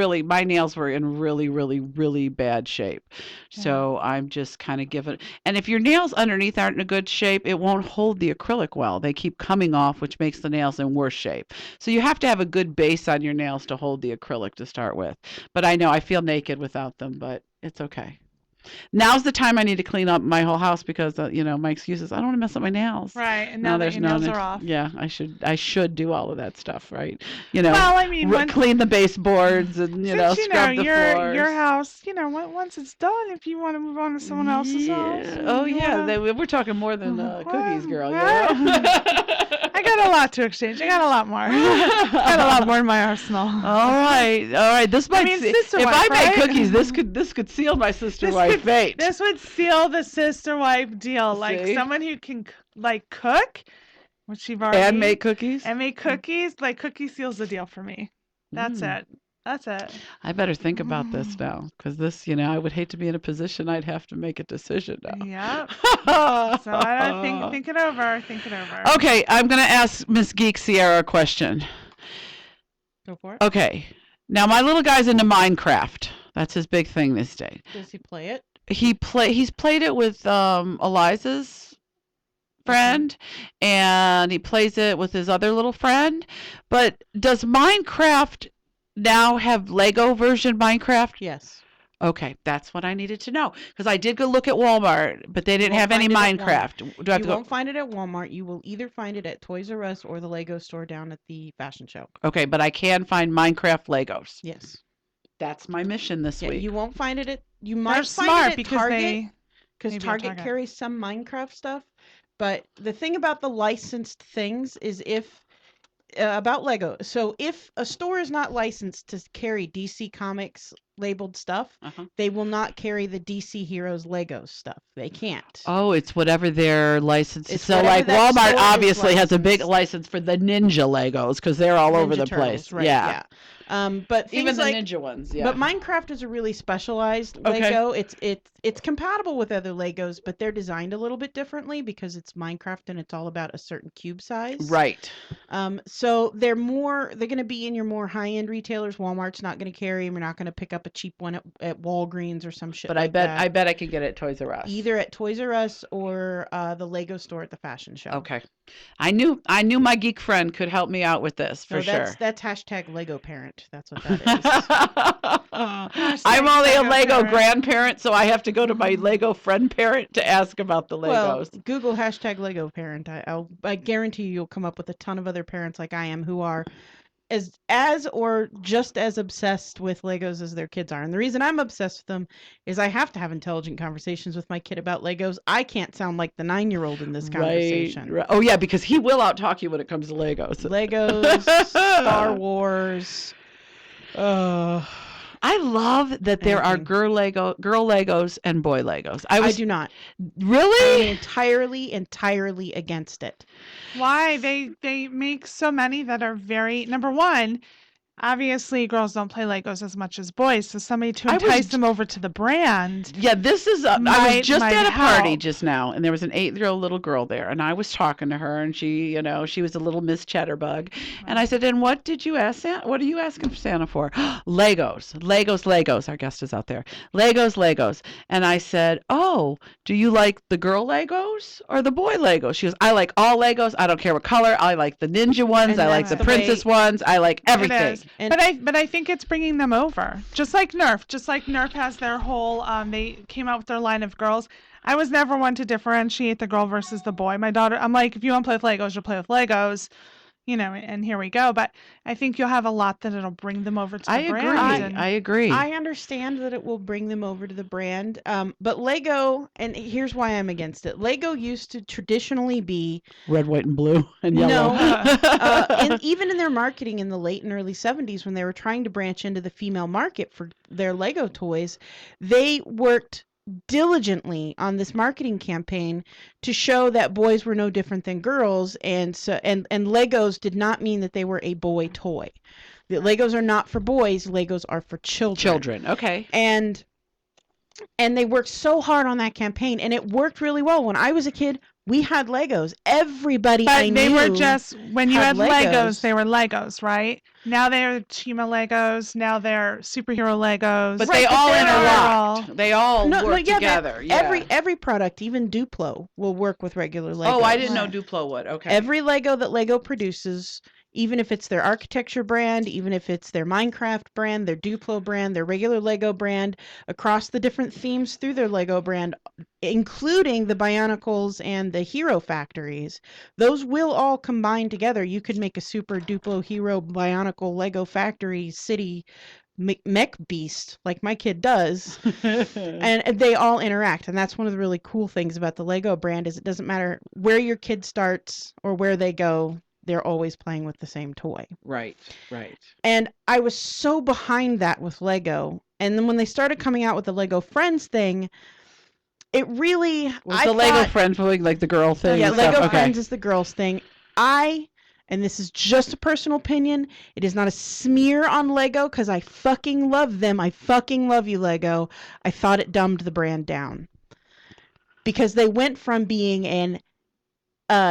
really, my nails were in really, really, really bad shape. Yeah. So I'm just kind of giving, and if your nails underneath aren't in a good shape, it won't hold the acrylic well. They keep coming off, which makes the nails in worse shape. So you have to have a good base on your nails to hold the acrylic to start with. But I know I feel naked without them, but it's okay. Now's the time I need to clean up my whole house because my excuse is I don't want to mess up my nails. Right. And No, now that there's your no nails need. are off. Yeah, I should do all of that stuff, right? Well, I mean, Clean the baseboards and since scrub the floors. your house, once it's done, if you want to move on to someone else's house, Yeah. Oh you yeah. want We're talking more than cookies, girl. I got a lot to exchange. I got a lot more. Got a lot more in my arsenal. All right. This might. Sister if wife, I right? make cookies, this could seal my sister wife fate. This would seal the sister wife deal. Like See? someone who can cook, which you've already And make cookies. Like cookie seals the deal for me. That's it. That's it. I better think about this now, because this, I would hate to be in a position I'd have to make a decision now. Yep. So I don't think it over. Think it over. Okay, I'm gonna ask Miss Geek Sierra a question. Go for it. Okay, now my little guy's into Minecraft. That's his big thing these days. Does he play it? He's played it with Eliza's friend, and he plays it with his other little friend. But does Minecraft now have Lego version Minecraft? Yes. Okay, that's what I needed to know, because I did go look at Walmart, but they didn't have any Minecraft. Do I have You to won't find it at Walmart. You will either find it at Toys R Us or the Lego store down at the fashion show. Okay, but I can find Minecraft Legos. Yes. That's my mission this week. You won't find it at. You They're might smart find it at because Target, because maybe at Target Target. carries some Minecraft stuff. But the thing about the licensed things is about Lego. So if a store is not licensed to carry DC Comics labeled stuff, they will not carry the DC Heroes Lego stuff. They can't. Oh, it's whatever their license. It's so whatever like that Walmart store is obviously has a big licensed. license for the Ninja Legos because they're all over the Turtles, place. right, Yeah. But Even things the like Ninja ones, yeah. But Minecraft is a really specialized Okay. Lego. It's compatible with other Legos, but they're designed a little bit differently because it's Minecraft and it's all about a certain cube size. Right. So they're going to be in your more high-end retailers. Walmart's not going to carry them. You're not going to pick up a cheap one at Walgreens or some shit But like that. I bet I could get it at Toys R Us. Either at Toys R Us or the Lego store at the fashion show. Okay. I knew my geek friend could help me out with this for sure. That's hashtag Lego parent. That's what that is. I'm only a Lego parent. grandparent, so I have to go to my Lego friend parent to ask about the Legos. Well, Google hashtag Lego parent. I guarantee you'll come up with a ton of other parents like I am who are as or just as obsessed with Legos as their kids are. And the reason I'm obsessed with them is I have to have intelligent conversations with my kid about Legos. I can't sound like the 9-year-old in this conversation. Right. Oh yeah, because he will outtalk you when it comes to Legos. Legos, Star Wars. I love that there are girl Legos and boy Legos. I do not. Really? I'm entirely against it. Why? They make so many that are very, number one, obviously girls don't play Legos as much as boys, so somebody to entice them over to the brand. Yeah, this is I was just at a party help. just now, and there was an 8-year-old little girl there, and I was talking to her, and she was a little Miss Chatterbug, and I said, "And what did you ask Santa? What are you asking Santa for?" Legos. Our guest is out there. Legos. And I said, "Oh, do you like the girl Legos or the boy Legos?" She goes, "I like all Legos. I don't care what color. I like the ninja ones. And I like the princess ones. I like everything." But I think it's bringing them over. Just like Nerf. Just like Nerf has their whole, they came out with their line of girls. I was never one to differentiate the girl versus the boy. My daughter, I'm like, if you want to play with Legos, you'll play with Legos. And here we go. But I think you'll have a lot that it'll bring them over to the brand. I agree. I understand that it will bring them over to the brand. But Lego, and here's why I'm against it. Lego used to traditionally be red, white, and blue, and yellow. And even in their marketing in the late and early 70s, when they were trying to branch into the female market for their Lego toys, they worked diligently on this marketing campaign to show that boys were no different than girls, and Legos did not mean that they were a boy toy. The Legos are not for boys. Legos are for children. Okay. And they worked so hard on that campaign, and it worked really well. When I was a kid, We had Legos. Everybody But I knew. they were just, when you had had Legos, Legos. they were Legos, right? Now they're Chima Legos. Now they're superhero Legos. But Right, they but all there are- interlocked. They all work yeah, together. Yeah. every product, even Duplo, will work with regular Legos. Oh, I didn't know Right. Duplo would. Okay. Every Lego that Lego produces, even if it's their architecture brand, even if it's their Minecraft brand, their Duplo brand, their regular Lego brand, across the different themes through their Lego brand, including the Bionicles and the Hero Factories, those will all combine together. You could make a super Duplo Hero Bionicle Lego Factory City mech beast like my kid does. And they all interact, and that's one of the really cool things about the Lego brand is it doesn't matter where your kid starts or where they go, they're always playing with the same toy. Right. And I was so behind that with Lego, and then when they started coming out with the Lego Friends thing, it really Was the Lego Friends like the girl thing? yeah, and stuff? Lego Okay. Friends is the girls thing. And this is just a personal opinion, it is not a smear on Lego because I fucking love them. I fucking love you, Lego. I thought it dumbed the brand down. Because they went from being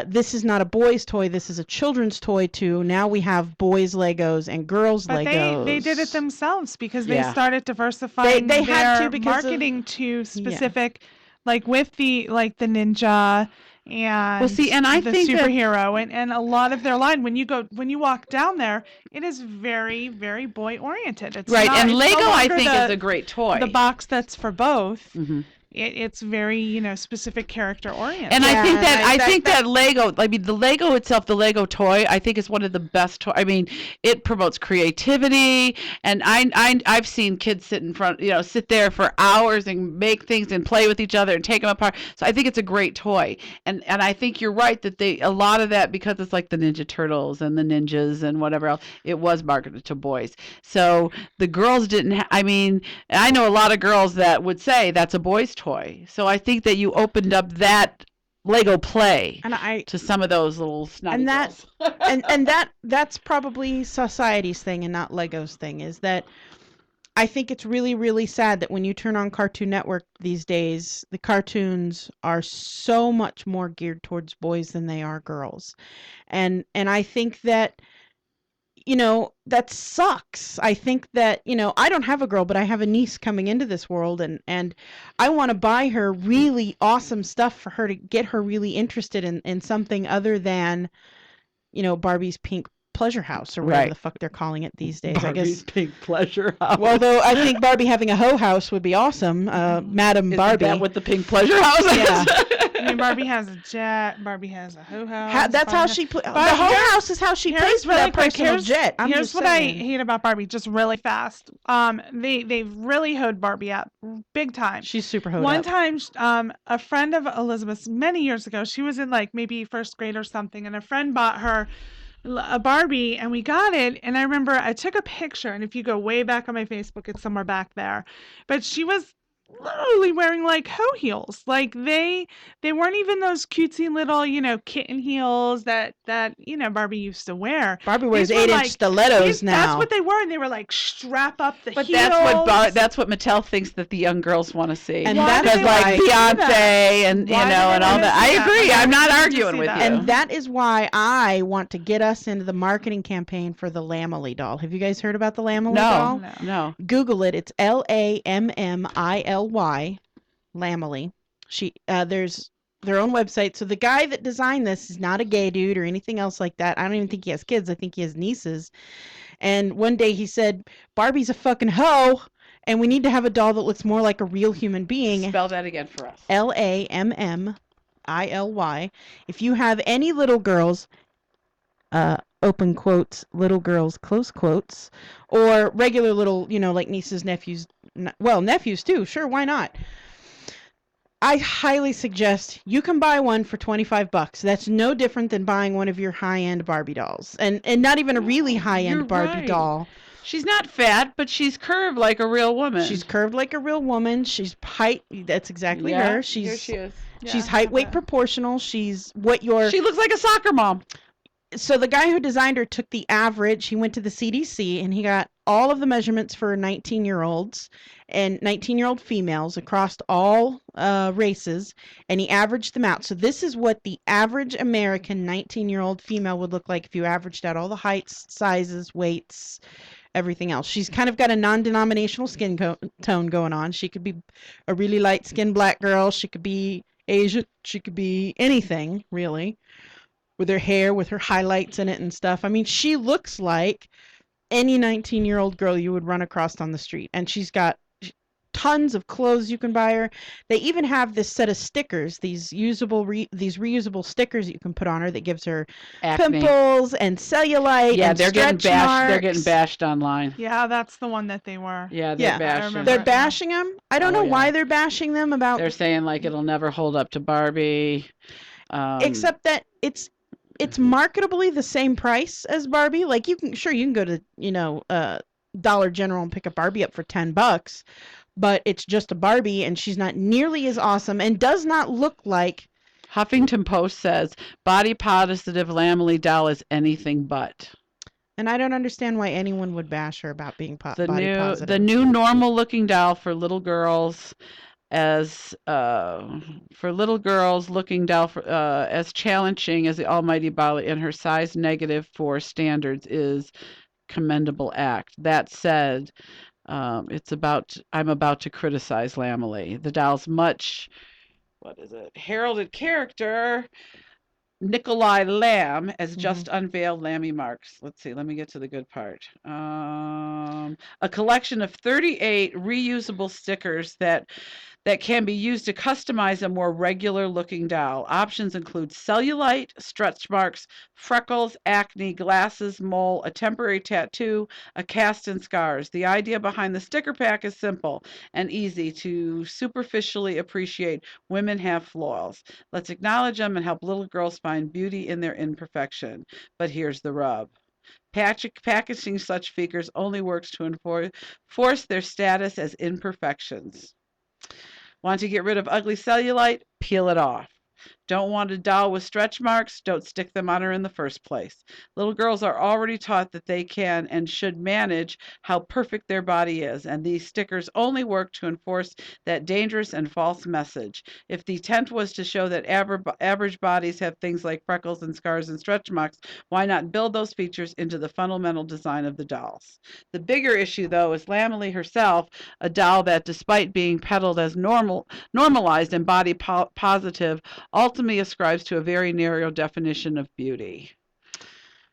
this is not a boy's toy, this is a children's toy, to now we have boys Legos and girls But Legos. they did it themselves because they Yeah. started diversifying They had their to because of- marketing to specific, like with the ninja and see, and I the think that- superhero and a lot of their line. When you walk down there, it is very, very boy oriented. It's Right. not, And it's no Lego, I longer think, the, is a great toy. the box that's for both. Mhm. It's very specific character oriented. And Yeah, I think that I- I think that Lego, I mean, the Lego itself, the Lego toy, I think is one of the best toy. I mean, it promotes creativity, and I've seen kids sit in front, sit there for hours and make things and play with each other and take them apart. So I think it's a great toy, and I think you're right that a lot of that, because it's like the Ninja Turtles and the ninjas and whatever else, it was marketed to boys. So the girls didn't. I mean, I know a lot of girls that would say that's a boy's toy. So I think that you opened up that Lego play and I to some of those little snotty and that girls. and that's probably society's thing and not Lego's thing, is that I think it's really, really sad that when you turn on Cartoon Network these days, the cartoons are so much more geared towards boys than they are girls. And I think that that sucks. I think that, I don't have a girl, but I have a niece coming into this world, and I want to buy her really awesome stuff for her to get her really interested in something other than, Barbie's pink pleasure house or whatever Right. the fuck they're calling it these days. Barbie's I guess. Pink Pleasure House. Well, though I think Barbie having a hoe house would be awesome. Madam Isn't Barbie. that what the Pink Pleasure House is? Yeah. I mean, Barbie has a jet. Barbie has a hoe house. That's how Barbie she the But hoe here's- house is how she pays Here's for that really quick. personal jet. I'm Here's just what saying. I hate about Barbie, just really fast. They've really hoed Barbie up big time. She's super hoed One up. time, a friend of Elizabeth's many years ago, she was in like maybe first grade or something, and a friend bought her a Barbie, and we got it. And I remember I took a picture, and if you go way back on my Facebook, it's somewhere back there. But she was literally wearing like hoe heels. Like they weren't even those cutesy little kitten heels that Barbie used to wear. Barbie wears These were 8-inch like- stilettos now. That's what they were, and they were like strap up the But heels. that's what Mattel thinks that the young girls want to see. And Why that's do because they like wanna see Beyonce that? and Why do they and all wanna that. see I that? agree. Why I'm do not they arguing see with that? you. And that is why I want to get us into the marketing campaign for the Lamely doll. Have you guys heard about the Lamely doll? No. Google it. It's Lammily. Lamely. There's their own website. So the guy that designed this is not a gay dude or anything else like that. I don't even think he has kids. I think he has nieces. And one day he said, Barbie's a fucking hoe, and we need to have a doll that looks more like a real human being. Spell that again for us. Lammily. If you have any little girls, open quotes, little girls, close quotes, or regular little, like nieces, nephews, nephews too, sure, why not? I highly suggest you can buy one for $25. That's no different than buying one of your high-end Barbie dolls. And not even a really high-end You're Barbie right. doll. She's not fat, but she's curved like a real woman. She's curved like a real woman. She's height. That's exactly her. Here She's she is. she's height weight proportional. She's what your She looks like a soccer mom. So the guy who designed her took the average. He went to the CDC and he got all of the measurements for 19-year-olds and 19-year-old females across all races, and he averaged them out. So this is what the average American 19-year-old female would look like if you averaged out all the heights, sizes, weights, everything else. She's kind of got a non-denominational skin tone going on. She could be a really light-skinned black girl. She could be Asian. She could be anything, really, with her hair, with her highlights in it and stuff. I mean, she looks like any 19-year-old girl you would run across on the street. And she's got tons of clothes you can buy her. They even have this set of stickers, these reusable stickers that you can put on her that gives her Acne. pimples and cellulite Yeah, and they're getting stretch bashed. They're marks. getting bashed online. Yeah, that's the one that they were. Yeah, they're Yeah, bashing. remember. They're bashing them. I don't Oh, know yeah. why they're bashing them about. They're saying like it'll never hold up to Barbie. Except that it's marketably the same price as Barbie. Like you can go to Dollar General and pick a Barbie up for $10, but it's just a Barbie and she's not nearly as awesome and does not look like. Huffington Post says body positive Lamely doll is anything but. And I don't understand why anyone would bash her about being body positive. The new normal looking doll for little girls looking doll as challenging as the almighty Bali in her size -4 standards is commendable act. That said, I'm about to criticize Lamely. The doll's heralded character Nikolai Lamb has just unveiled Lammy Marks. Let's see. Let me get to the good part. A collection of 38 reusable stickers that can be used to customize a more regular looking doll. Options include cellulite, stretch marks, freckles, acne, glasses, mole, a temporary tattoo, a cast, and scars. The idea behind the sticker pack is simple and easy to superficially appreciate. Women have flaws. Let's acknowledge them and help little girls find beauty in their imperfection. But here's the rub. Packaging such figures only works to enforce their status as imperfections. Want to get rid of ugly cellulite? Peel it off. Don't want a doll with stretch marks? Don't stick them on her in the first place. Little girls are already taught that they can and should manage how perfect their body is, and these stickers only work to enforce that dangerous and false message. If the intent was to show that average bodies have things like freckles and scars and stretch marks, why not build those features into the fundamental design of the dolls? The bigger issue, though, is Lamely herself, a doll that, despite being peddled as normalized and body positive, ultimately ascribes to a very narrow definition of beauty.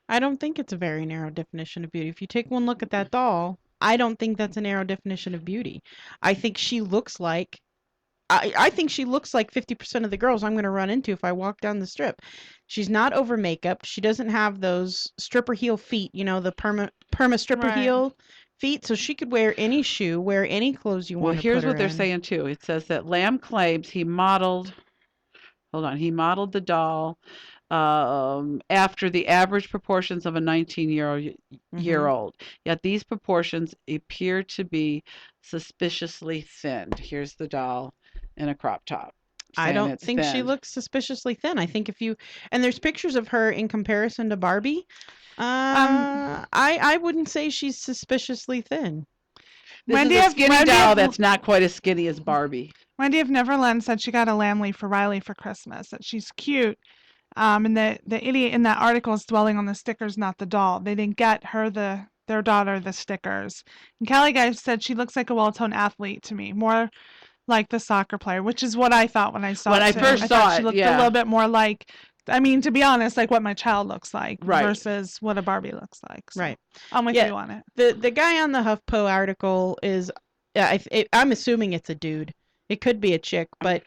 I don't think it's a very narrow definition of beauty. If you take one look at that doll, I don't think that's a narrow definition of beauty. I think she looks like I think she looks like 50% of the girls I'm going to run into if I walk down the strip. She's not over makeup. She doesn't have those stripper heel feet, the perma stripper heel feet, so she could wear any shoe, wear any clothes you want to put her in. Well, here's what they're saying too. It says that Lamb claims he modeled the doll after the average proportions of a 19-year-old. Yet these proportions appear to be suspiciously thin. Here's the doll in a crop top. I don't think she looks suspiciously thin. I think and there's pictures of her in comparison to Barbie. I wouldn't say she's suspiciously thin. This is a skinny doll that's not quite as skinny as Barbie. Wendy of Neverland said she got a Lamely for Riley for Christmas, that she's cute. And the idiot in that article is dwelling on the stickers, not the doll. They didn't get her, their daughter, the stickers. And Callie Guy said she looks like a well-toned athlete to me, more like the soccer player, which is what I thought when I saw it. When I first saw it, she looked a little bit more like, to be honest, like what my child looks like versus what a Barbie looks like. So right. I'm with you on it. The guy on the HuffPo article is, I'm assuming it's a dude. It could be a chick, but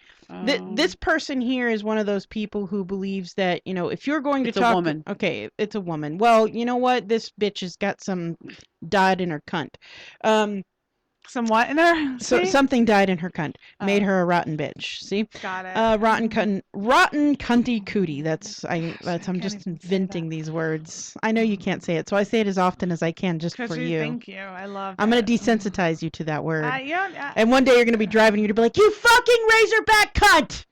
this person here is one of those people who believes that, if you're going to talk... It's a woman. Okay, it's a woman. Well, you know what? This bitch has got some died in her cunt. Some what in her? So something died in her cunt. Made her a rotten bitch. See? Got it. Rotten cunty cootie. I'm just inventing these words. I know you can't say it, so I say it as often as I can just for you. Thank you. I love it. I'm going to desensitize you to that word. Yeah. And one day you're going to be driving, you're going to be like, you fucking Razorback cunt!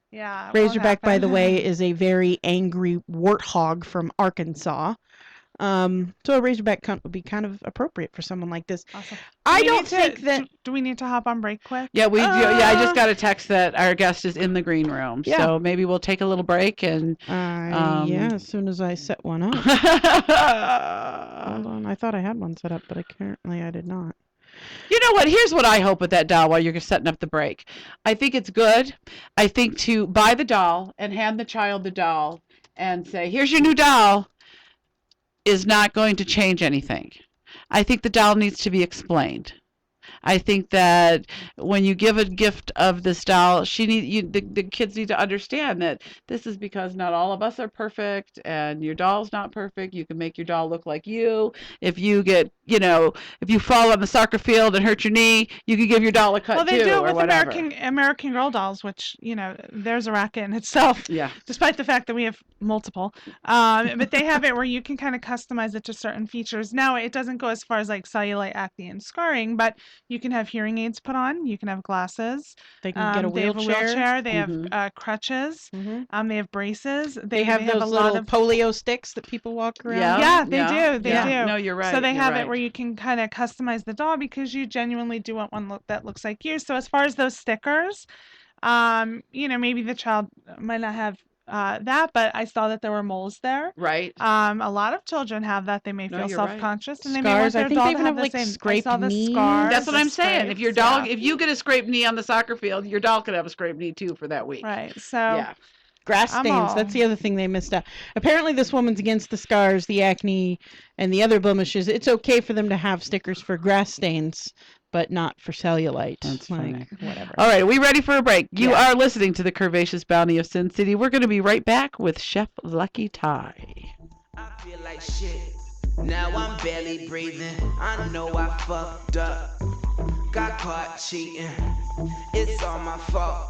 Yeah. Razorback, by the way, is a very angry warthog from Arkansas. So a Razorback cunt would be kind of appropriate for someone like this. Awesome. I We don't need to- think that. Do we need to hop on break quick? Yeah, I just Uh, got a text that our guest is in the green room. Yeah. So maybe we'll take a little break and Yeah, as soon as I set one up. Hold You on, I thought I had one set up, but apparently I did not. know what? Here's what I hope with that doll while you're setting up the break. I think it's good. I think to buy the doll and hand the child the doll and say, "Here's your new doll," is not going to change anything. I think the doll needs to be explained. I think that when you give a gift of this doll, the kids need to understand that this is because not all of us are perfect, and your doll's not perfect. You can make your doll look like you. If you get, if you fall on the soccer field and hurt your knee, you can give your doll a cut Well, they too, do it or with whatever. American Girl dolls, which there's a racket in itself. Yeah. Despite the fact that we have multiple, but they have it where you can kind of customize it to certain features. Now it doesn't go as far as like cellulite, acne, and scarring, but you can have hearing aids put on. You can have glasses. They can get a They have a wheelchair. They have crutches. Mhm. They have braces. They have a those lot little of polio sticks that people walk around. Yeah. Yeah, they do. They do. No, you're right. So they you're have right. it where you can kind of customize the doll because you genuinely do want one that looks like you. So as far as those stickers, maybe the child might not have that, but I saw that there were moles there. Right. A lot of children have that. They may No, feel you're right. self-conscious and they may want Scars. I their think doll they to even have have, the like, same. I scraped saw the knees. scars. That's what the I'm saying. If your scrapes, dog, yeah. if you get a scraped knee on the soccer field, your dog could have a scraped knee too for that week. Right. So Yeah. Grass I'm stains. That's the other thing they missed out. Apparently, this woman's against the scars, the acne, and the other blemishes. It's okay for them to have stickers for grass stains, but not for cellulite. That's funny. Whatever. All right, are we ready for a break? You Yeah. are listening to the Curvaceous Bounty of Sin City. We're going to be right back with Chef Lucky Ty. I feel like shit. Now I'm barely breathing. I know I fucked up. Got caught cheating. It's all my fault.